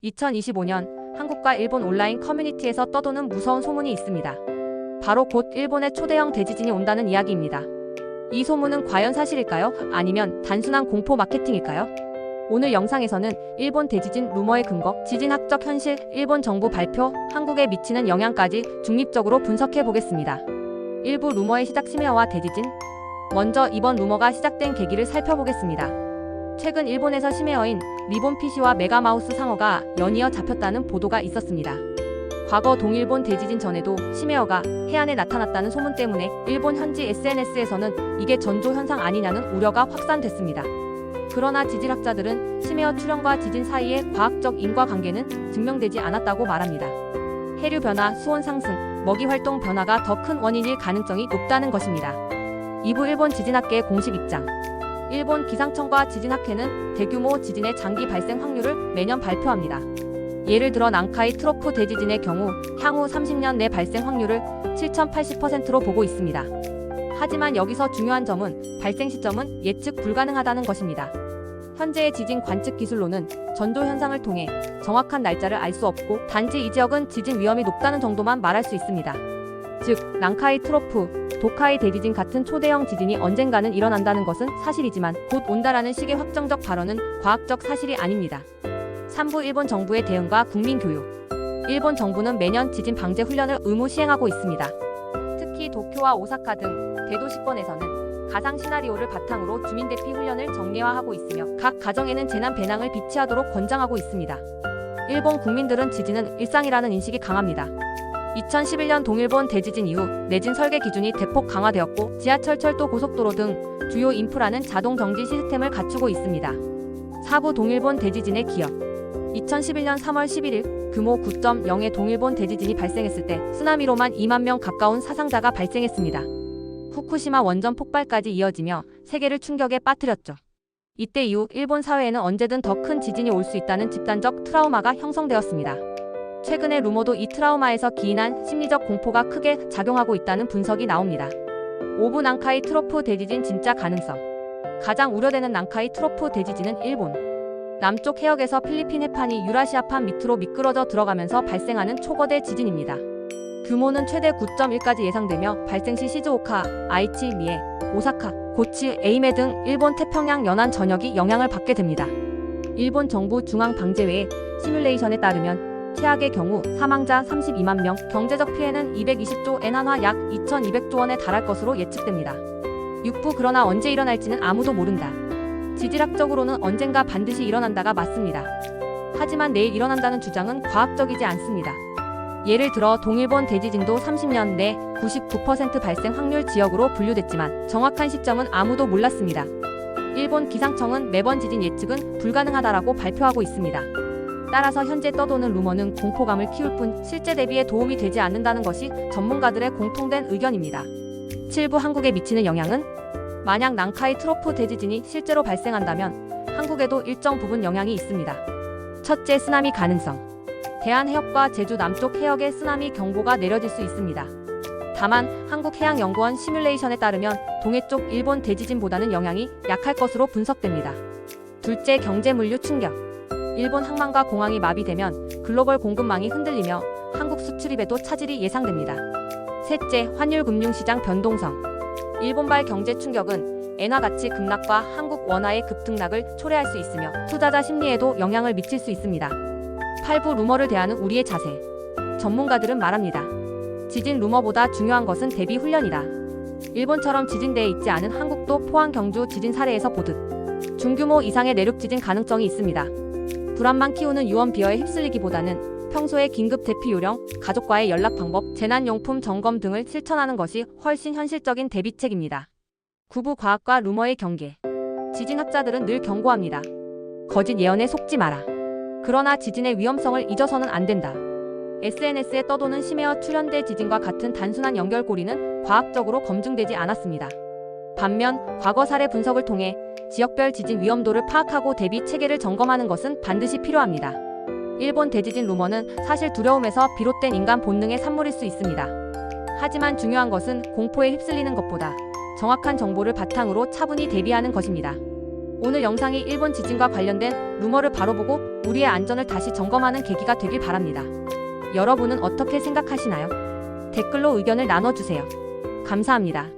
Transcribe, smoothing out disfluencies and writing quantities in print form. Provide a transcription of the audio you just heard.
2025년 한국과 일본 온라인 커뮤니티에서 떠도는 무서운 소문이 있습니다. 바로 곧 일본에 초대형 대지진이 온다는 이야기입니다. 이 소문은 과연 사실일까요? 아니면 단순한 공포 마케팅일까요? 오늘 영상에서는 일본 대지진 루머의 근거, 지진학적 현실, 일본 정부 발표, 한국에 미치는 영향까지 중립적으로 분석해 보겠습니다. 일부 루머의 시작 심해어와 대지진. 먼저 이번 루머가 시작된 계기를 살펴보겠습니다. 최근 일본에서 심해어인 리본피쉬와 메가마우스 상어가 연이어 잡혔다는 보도가 있었습니다. 과거 동일본 대지진 전에도 심해어가 해안에 나타났다는 소문 때문에 일본 현지 SNS에서는 이게 전조 현상 아니냐는 우려가 확산됐습니다. 그러나 지질학자들은 심해어 출현과 지진 사이의 과학적 인과관계는 증명되지 않았다고 말합니다. 해류 변화, 수온 상승, 먹이 활동 변화가 더 큰 원인일 가능성이 높다는 것입니다. 2부 일본 지진학계의 공식 입장. 일본 기상청과 지진학회는 대규모 지진의 장기 발생 확률을 매년 발표합니다. 예를 들어 난카이 트로프 대지진의 경우 향후 30년 내 발생 확률을 7,080%로 보고 있습니다. 하지만 여기서 중요한 점은 발생 시점은 예측 불가능하다는 것입니다. 현재의 지진 관측 기술로는 전조 현상을 통해 정확한 날짜를 알 수 없고 단지 이 지역은 지진 위험이 높다는 정도만 말할 수 있습니다. 즉, 난카이 트로프, 도카이 대지진 같은 초대형 지진이 언젠가는 일어난다는 것은 사실이지만 곧 온다라는 식의 확정적 발언은 과학적 사실이 아닙니다. 3부 일본 정부의 대응과 국민교육. 일본 정부는 매년 지진 방제 훈련을 의무 시행하고 있습니다. 특히 도쿄와 오사카 등 대도시권에서는 가상 시나리오를 바탕으로 주민 대피 훈련을 정례화하고 있으며 각 가정에는 재난 배낭을 비치하도록 권장하고 있습니다. 일본 국민들은 지진은 일상이라는 인식이 강합니다. 2011년 동일본 대지진 이후 내진 설계 기준이 대폭 강화되었고 지하철, 철도, 고속도로 등 주요 인프라는 자동 정지 시스템을 갖추고 있습니다. 4부 동일본 대지진의 기여. 2011년 3월 11일 규모 9.0의 동일본 대지진이 발생했을 때 쓰나미로만 2만 명 가까운 사상자가 발생했습니다. 후쿠시마 원전 폭발까지 이어지며 세계를 충격에 빠뜨렸죠. 이때 이후 일본 사회에는 언제든 더 큰 지진이 올 수 있다는 집단적 트라우마가 형성되었습니다. 최근의 루머도 이 트라우마에서 기인한 심리적 공포가 크게 작용하고 있다는 분석이 나옵니다. 5부 난카이 트로프 대지진 진짜 가능성. 가장 우려되는 난카이 트로프 대지진은 일본 남쪽 해역에서 필리핀 해판이 유라시아판 밑으로 미끄러져 들어가면서 발생하는 초거대 지진입니다. 규모는 최대 9.1까지 예상되며 발생 시 시즈오카, 아이치, 미에, 오사카, 고치, 에이메 등 일본 태평양 연안 전역이 영향을 받게 됩니다. 일본 정부 중앙방재회의 시뮬레이션에 따르면 최악의 경우 사망자 32만 명, 경제적 피해는 220조 엔한화 약 2,200조 원에 달할 것으로 예측됩니다. 6부 그러나 언제 일어날지는 아무도 모른다. 지질학적으로는 언젠가 반드시 일어난다가 맞습니다. 하지만 내일 일어난다는 주장은 과학적이지 않습니다. 예를 들어 동일본 대지진도 30년 내 99% 발생 확률 지역으로 분류됐지만 정확한 시점은 아무도 몰랐습니다. 일본 기상청은 매번 지진 예측은 불가능하다라고 발표하고 있습니다. 따라서 현재 떠도는 루머는 공포감을 키울 뿐 실제 대비에 도움이 되지 않는다는 것이 전문가들의 공통된 의견입니다. 7부 한국에 미치는 영향은? 만약 난카이 트로프 대지진이 실제로 발생한다면 한국에도 일정 부분 영향이 있습니다. 첫째, 쓰나미 가능성. 대한해역과 제주 남쪽 해역에 쓰나미 경보가 내려질 수 있습니다. 다만 한국해양연구원 시뮬레이션에 따르면 동해 쪽 일본 대지진보다는 영향이 약할 것으로 분석됩니다. 둘째, 경제 물류 충격. 일본 항만과 공항이 마비되면 글로벌 공급망이 흔들리며 한국 수출입에도 차질이 예상됩니다. 셋째, 환율 금융시장 변동성. 일본발 경제 충격은 엔화 가치 급락과 한국 원화의 급등락을 초래할 수 있으며 투자자 심리에도 영향을 미칠 수 있습니다. 8부 루머를 대하는 우리의 자세. 전문가들은 말합니다. 지진 루머보다 중요한 것은 대비 훈련이다. 일본처럼 지진대에 있지 않은 한국도 포항 경주 지진 사례에서 보듯 중규모 이상의 내륙 지진 가능성이 있습니다. 불안만 키우는 유언비어에 휩쓸리기보다는 평소에 긴급 대피 요령, 가족과의 연락 방법, 재난용품 점검 등을 실천하는 것이 훨씬 현실적인 대비책입니다. 9부 과학과 루머의 경계. 지진학자들은 늘 경고합니다. 거짓 예언에 속지 마라. 그러나 지진의 위험성을 잊어서는 안 된다. SNS에 떠도는 심해어 출현대 지진과 같은 단순한 연결고리는 과학적으로 검증되지 않았습니다. 반면 과거 사례 분석을 통해 지역별 지진 위험도를 파악하고 대비 체계를 점검하는 것은 반드시 필요합니다. 일본 대지진 루머는 사실 두려움에서 비롯된 인간 본능의 산물일 수 있습니다. 하지만 중요한 것은 공포에 휩쓸리는 것보다 정확한 정보를 바탕으로 차분히 대비하는 것입니다. 오늘 영상이 일본 지진과 관련된 루머를 바로 보고 우리의 안전을 다시 점검하는 계기가 되길 바랍니다. 여러분은 어떻게 생각하시나요? 댓글로 의견을 나눠주세요. 감사합니다.